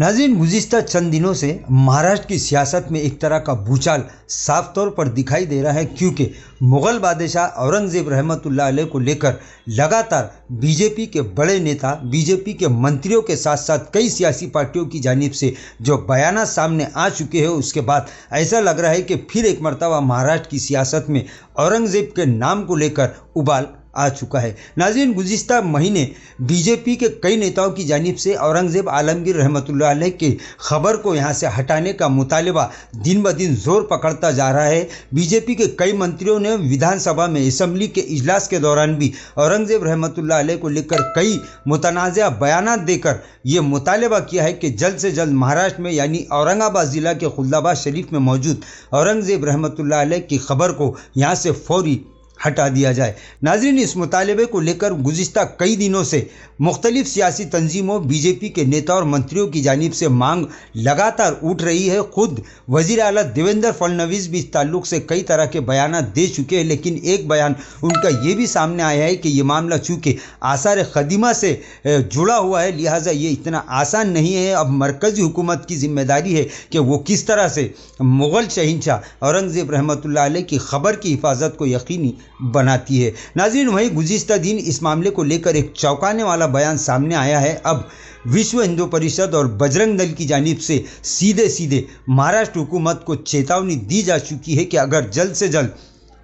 नाज़रीन, गुज़िश्ता चंद दिनों से महाराष्ट्र की सियासत में एक तरह का भूचाल साफ तौर पर दिखाई दे रहा है, क्योंकि मुग़ल बादशाह औरंगज़ेब रहमतुल्लाह अलैह को लेकर लगातार बीजेपी के बड़े नेता, बीजेपी के मंत्रियों के साथ साथ कई सियासी पार्टियों की जानिब से जो बयानात सामने आ चुके हैं, उसके बाद ऐसा लग रहा है कि फिर एक मरतबा महाराष्ट्र की सियासत में औरंगज़ेब के नाम को लेकर उबाल आ चुका है। नाज़रीन, गुज़िश्ता महीने बीजेपी के कई नेताओं की जानिब से औरंगज़ेब आलमगीर रहमतुल्लाह अलैह की खबर को यहाँ से हटाने का मुतालिबा दिन ब दिन जोर पकड़ता जा रहा है। बीजेपी के कई मंत्रियों ने विधानसभा में असेंबली के इजलास के दौरान भी औरंगज़ेब रहमतुल्लाह अलैह को लेकर कई मुतनाज़ा बयानात देकर ये मुतालिबा किया है कि जल्द से जल्द महाराष्ट्र में यानी औरंगाबाद ज़िला के खुल्दाबाद शरीफ में मौजूद औरंगज़ेब रहमतुल्लाह अलैह की खबर को यहाँ से फौरी हटा दिया जाए। नाज़रीन, इस मुतालिबे को लेकर गुज़िश्ता कई दिनों से मुख्तलिफ सियासी तंजीमों, बीजेपी के नेता और मंत्रियों की जानिब से मांग लगातार उठ रही है। खुद वज़ीर आला देवेंद्र फडणवीस भी इस ताल्लुक़ से कई तरह के बयान दे चुके हैं, लेकिन एक बयान उनका ये भी सामने आया है कि ये मामला चूँकि आसार क़दीमा से जुड़ा हुआ है, लिहाजा ये इतना आसान नहीं है। अब मरकज़ी हुकूमत की जिम्मेदारी है कि वो किस तरह से मुग़ल शहंशाह औरंगज़ेब रहमतुल्लाह अलैह की खबर की हिफाजत को यकीनी बनाती है। नाज़रीन, वहीं गुज़िश्ता दिन इस मामले को लेकर एक चौंकाने वाला बयान सामने आया है। अब विश्व हिंदू परिषद और बजरंग दल की जानिब से सीधे सीधे महाराष्ट्र हुकूमत को चेतावनी दी जा चुकी है कि अगर जल्द से जल्द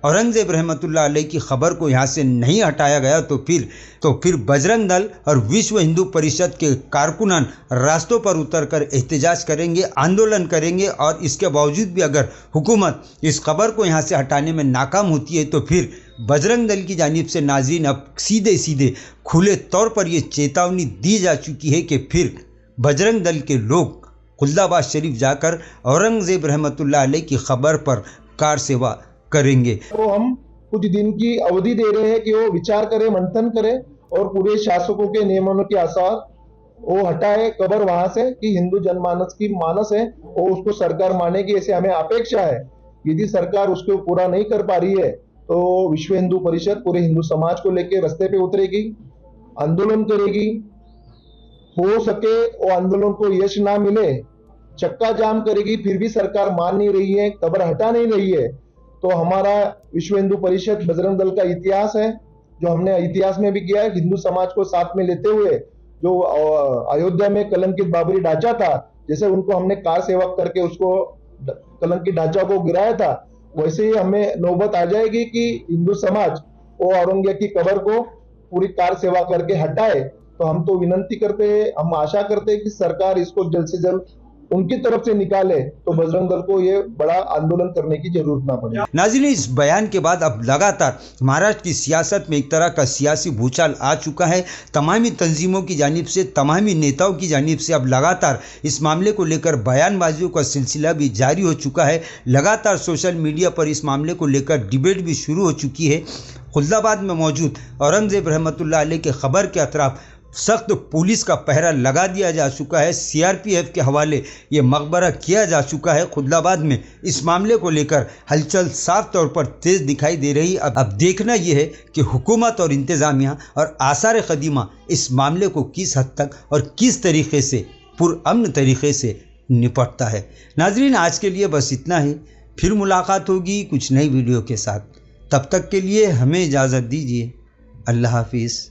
औरंगज़ेब रहमतुल्लाह अलैह की खबर को यहाँ से नहीं हटाया गया तो फिर बजरंग दल और विश्व हिंदू परिषद के कारकुनान रास्तों पर उतरकर एहतजाज करेंगे, आंदोलन करेंगे। और इसके बावजूद भी अगर हुकूमत इस खबर को यहाँ से हटाने में नाकाम होती है तो फिर बजरंग दल की जानिब से नाज़रीन अब सीधे सीधे खुले तौर पर ये चेतावनी दी जा चुकी है कि फिर बजरंग दल के लोग खुल्दाबाद शरीफ जाकर औरंगज़ेब रहमतुल्लाह अलैह की खबर पर कार सेवा करेंगे। तो हम कुछ दिन की अवधि दे रहे हैं कि वो विचार करें, मंथन करें और पूरे शासकों के नियमों के आसार वो हटाए खबर वहां से कि हिंदू जनमानस की मानस है और उसको सरकार माने की ऐसे हमें अपेक्षा है। यदि सरकार उसको पूरा नहीं कर पा रही है तो विश्व हिंदू परिषद पूरे हिंदू समाज को लेकर रास्ते पे उतरेगी, आंदोलन करेगी। हो सके वो आंदोलन को यश ना मिले, चक्का जाम करेगी, फिर भी सरकार मान नहीं रही है, खबर हटा नहीं रही है, तो हमारा विश्व हिंदू परिषद बजरंग दल का इतिहास है, जो हमने इतिहास में भी किया है, हिंदू समाज को साथ में लेते हुए जो अयोध्या में कलंकित बाबरी ढांचा था, जैसे उनको हमने कार सेवा करके उसको कलंकित ढांचा को गिराया था, वैसे ही हमें नौबत आ जाएगी कि हिंदू समाज वो औरंगजेब की कब्र को पूरी कार सेवा करके हटाए। तो हम तो विनती करते हैं, हम आशा करते हैं कि सरकार इसको जल्द से जल्द उनकी तरफ से निकाले तो बजरंग दल को ये बड़ा आंदोलन करने की जरूरत ना पड़े। नाज़रीन, इस बयान के बाद अब लगातार महाराष्ट्र की सियासत में एक तरह का सियासी भूचाल आ चुका है। तमामी तंजीमों की जानिब से, तमामी नेताओं की जानिब से अब लगातार इस मामले को लेकर बयानबाजियों का सिलसिला भी जारी हो चुका है। लगातार सोशल मीडिया पर इस मामले को लेकर डिबेट भी शुरू हो चुकी है। खुल्दाबाद में मौजूद औरंगज़ेब रहमतुल्लाह अलैह के खबर के अतराफ सख्त पुलिस का पहरा लगा दिया जा चुका है। सीआरपीएफ के हवाले ये मकबरा किया जा चुका है। खुल्दाबाद में इस मामले को लेकर हलचल साफ तौर पर तेज दिखाई दे रही। अब देखना यह है कि हुकूमत और इंतज़ामिया और आसार क़दीमा इस मामले को किस हद तक और किस तरीके से पुरअमन तरीके से निपटता है। नाज़रीन, आज के लिए बस इतना ही। फिर मुलाकात होगी कुछ नई वीडियो के साथ। तब तक के लिए हमें इजाज़त दीजिए। अल्लाह हाफिज़।